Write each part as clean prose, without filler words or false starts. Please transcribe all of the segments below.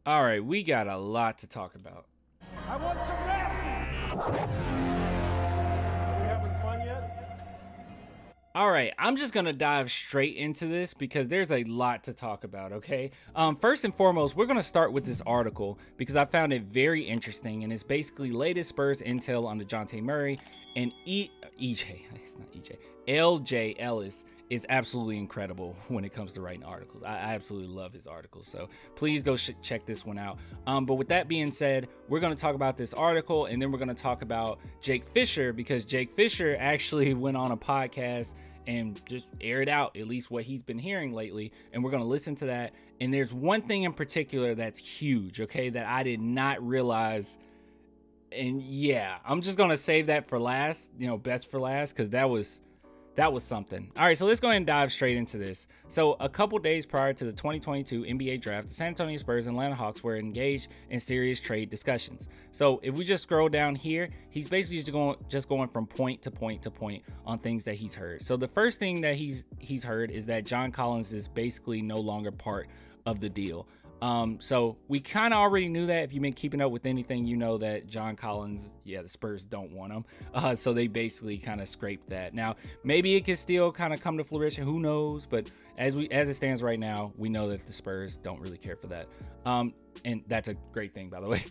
All right, we got a lot to talk about. I want some rest. Are we having fun yet? All right, I'm just gonna dive straight into this because there's a lot to talk about, okay? First and foremost, we're gonna start with this article because I found it very interesting, and it's basically latest Spurs intel on Dejounte Murray, and LJ Ellis is absolutely incredible when it comes to writing articles. I absolutely love his articles, so please go check this one out. But with that being said, we're going to talk about this article, and then we're going to talk about Jake Fisher, because Jake Fisher actually went on a podcast and just aired out at least what he's been hearing lately, and we're going to listen to that. And there's one thing in particular that's huge, okay, that I did not realize. And yeah, I'm just going to save that for last, best for last, because that was something. All right, so let's go ahead and dive straight into this. So a couple days prior to the 2022 NBA draft, the San Antonio Spurs and Atlanta Hawks were engaged in serious trade discussions. So if we just scroll down here, he's basically just going from point to point to point on things that he's heard. So the first thing that he's heard is that John Collins is basically no longer part of the deal. So we kind of already knew that. If you've been keeping up with anything, you know that John Collins, the Spurs don't want him. So they basically kind of scraped that. Now, maybe it could still kind of come to fruition. Who knows? But as it stands right now, we know that the Spurs don't really care for that. And that's a great thing, by the way.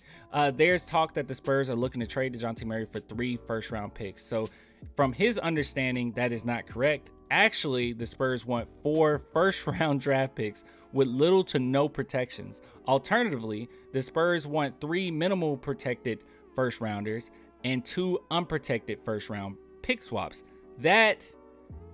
There's talk that the Spurs are looking to trade Dejounte Murray for 3 first-round picks. So from his understanding, that is not correct. Actually, the Spurs want 4 first-round draft picks with little to no protections. Alternatively, the Spurs want 3 minimal protected first-rounders and 2 unprotected first-round pick swaps. That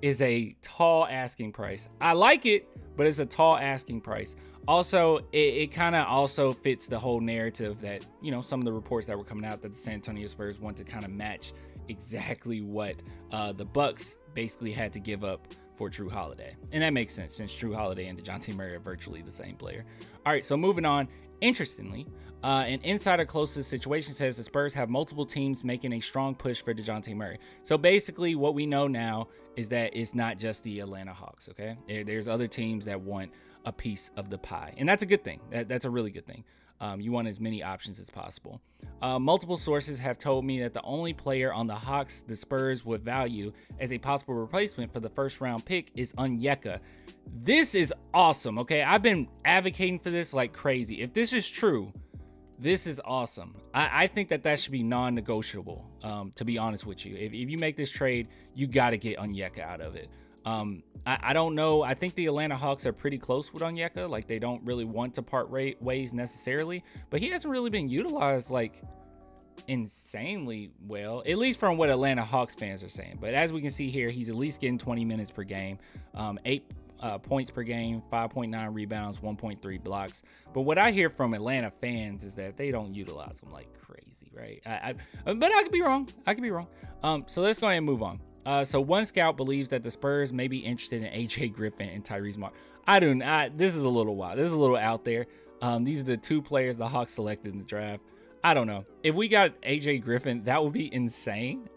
is a tall asking price. I like it, but it's a tall asking price. Also, it kind of also fits the whole narrative that, some of the reports that were coming out that the San Antonio Spurs want to kind of match exactly what the Bucks basically had to give up for Drew Holiday. And that makes sense since Drew Holiday and Dejounte Murray are virtually the same player. All right, so moving on. Interestingly, an insider close to the situation says the Spurs have multiple teams making a strong push for Dejounte Murray. So basically what we know now is that it's not just the Atlanta Hawks, okay? There's other teams that want a piece of the pie. And that's a good thing. That's a really good thing. You want as many options as possible. Multiple sources have told me that the only player on the Hawks the Spurs would value as a possible replacement for the first-round pick is Onyeka. This is awesome, okay? I've been advocating for this like crazy. If this is true, this is awesome. I think that should be non-negotiable, to be honest with you. If you make this trade, you got to get Onyeka out of it. I don't know. I think the Atlanta Hawks are pretty close with Onyeka. Like, they don't really want to part ways necessarily, but he hasn't really been utilized like insanely well, at least from what Atlanta Hawks fans are saying. But as we can see here, he's at least getting 20 minutes per game, 8 points per game, 5.9 rebounds, 1.3 blocks. But what I hear from Atlanta fans is that they don't utilize him like crazy, right? But I could be wrong. So let's go ahead and move on. So one scout believes that the Spurs may be interested in AJ Griffin and Tyrese Martin. This is a little wild. This is a little out there. These are the 2 players the Hawks selected in the draft. I don't know. If we got AJ Griffin, that would be insane.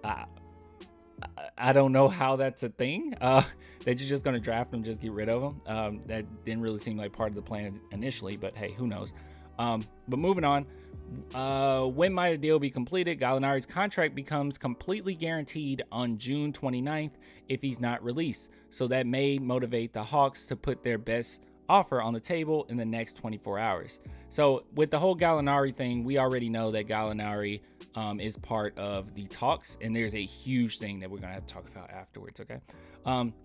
I don't know how that's a thing. That you're just going to draft him, just get rid of him. That didn't really seem like part of the plan initially, but hey, who knows? But moving on. When might a deal be completed? Gallinari's contract becomes completely guaranteed on June 29th if he's not released. So that may motivate the Hawks to put their best offer on the table in the next 24 hours. So with the whole Gallinari thing, we already know that Gallinari is part of the talks, and there's a huge thing that we're gonna have to talk about afterwards, okay?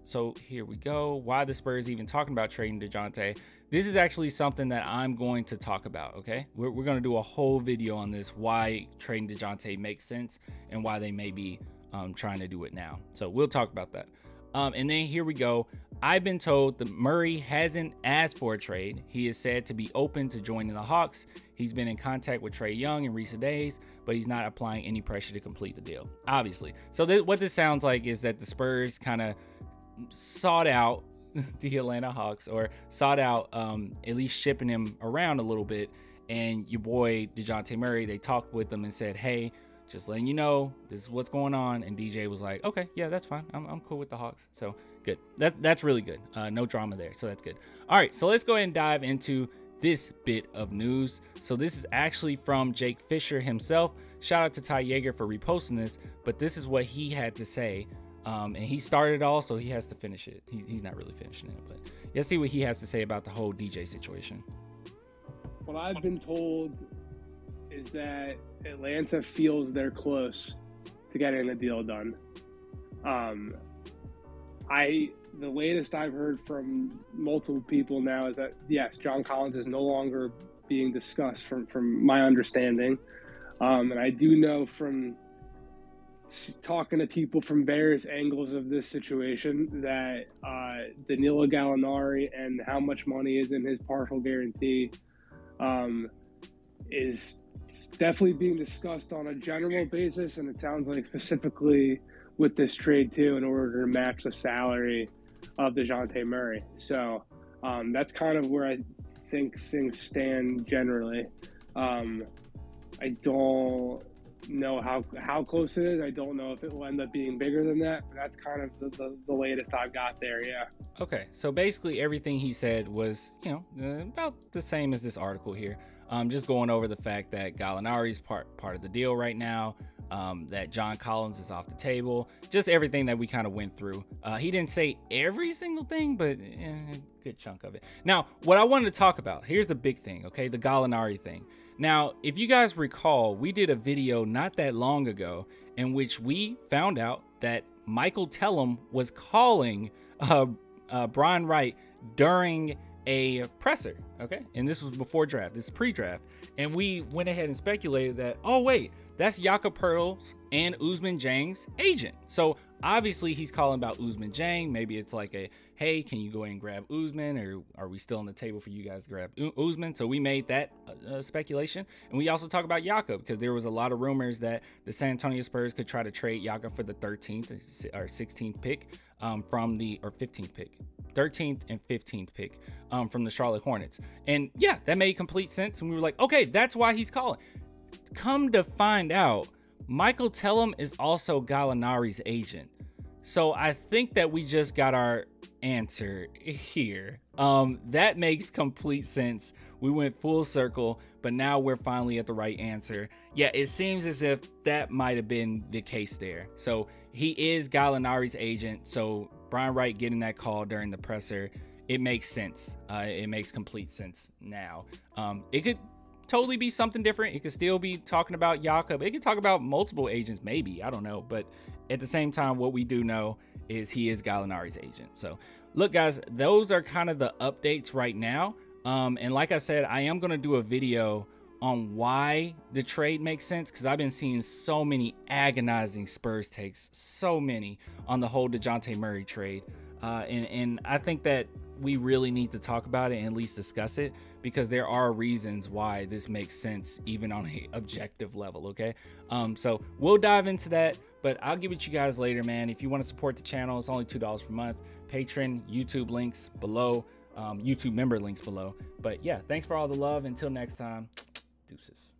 So here we go. Why the Spurs even talking about trading Dejounte? This is actually something that I'm going to talk about, okay? We're going to do a whole video on this, why trading Dejounte makes sense and why they may be trying to do it now. So we'll talk about that. And then here we go. I've been told that Murray hasn't asked for a trade. He is said to be open to joining the Hawks. He's been in contact with Trae Young in recent days, but he's not applying any pressure to complete the deal, obviously. So what this sounds like is that the Spurs kind of sought out the Atlanta Hawks, or sought out at least shipping him around a little bit. And your boy Dejounte Murray, they talked with him and said, hey, just letting you know, this is what's going on. And DJ was like, okay, yeah, that's fine. I'm cool with the Hawks. So good. That's really good. No drama there. So that's good. All right, so let's go ahead and dive into this bit of news. So this is actually from Jake Fisher himself. Shout out to Ty Yeager for reposting this, but this is what he had to say. And he started it all, so he has to finish it. He's not really finishing it, but let's see what he has to say about the whole DJ situation. What I've been told is that Atlanta feels they're close to getting the deal done. The latest I've heard from multiple people now is that, yes, John Collins is no longer being discussed from my understanding. And I do know from talking to people from various angles of this situation that Danilo Gallinari and how much money is in his partial guarantee is definitely being discussed on a general basis, and it sounds like specifically with this trade too, in order to match the salary of Dejounte Murray. So that's kind of where I think things stand generally. I don't know how close it is. I don't know if it will end up being bigger than that, but that's kind of the latest I've got there. Yeah. Okay. So basically everything he said was, about the same as this article here. Just going over the fact that Gallinari's part of the deal right now, that John Collins is off the table, just everything that we kind of went through. He didn't say every single thing, but a good chunk of it. Now, what I wanted to talk about, here's the big thing, okay? The Gallinari thing. Now, if you guys recall, we did a video not that long ago in which we found out that Michael Tellum was calling Brian Wright during a presser, okay? And this was before draft, this is pre-draft. And we went ahead and speculated that, oh wait, that's Jakob Poeltl's and Ousmane Dieng's agent. So obviously he's calling about Ousmane Dieng. Maybe it's like a, hey, can you go ahead and grab Ousmane, or are we still on the table for you guys to grab Ousmane? So we made that speculation. And we also talked about Jakob because there was a lot of rumors that the San Antonio Spurs could try to trade Jakob for the 13th or 16th pick or 15th pick. 13th and 15th pick from the Charlotte Hornets. And yeah, that made complete sense. And we were like, okay, that's why he's calling. Come to find out, Michael Tellum is also Gallinari's agent. So I think that we just got our answer here. That makes complete sense. We went full circle, but now we're finally at the right answer. Yeah, it seems as if that might have been the case there. So he is Gallinari's agent. So Brian Wright getting that call during the presser, it makes sense. It makes complete sense now. It could totally be something different. It could still be talking about Jakob. It could talk about multiple agents, maybe. I don't know. But at the same time, what we do know is he is Gallinari's agent. So look, guys, those are kind of the updates right now. And like I said, I am going to do a video on why the trade makes sense, because I've been seeing so many agonizing Spurs takes, so many on the whole Dejounte Murray trade. And I think that we really need to talk about it and at least discuss it, because there are reasons why this makes sense even on an objective level. Okay, so we'll dive into that, but I'll give it to you guys later, man. If you want to support the channel, it's only $2 per month. Patreon, YouTube links below, YouTube member links below. But yeah, thanks for all the love. Until next time, deuces.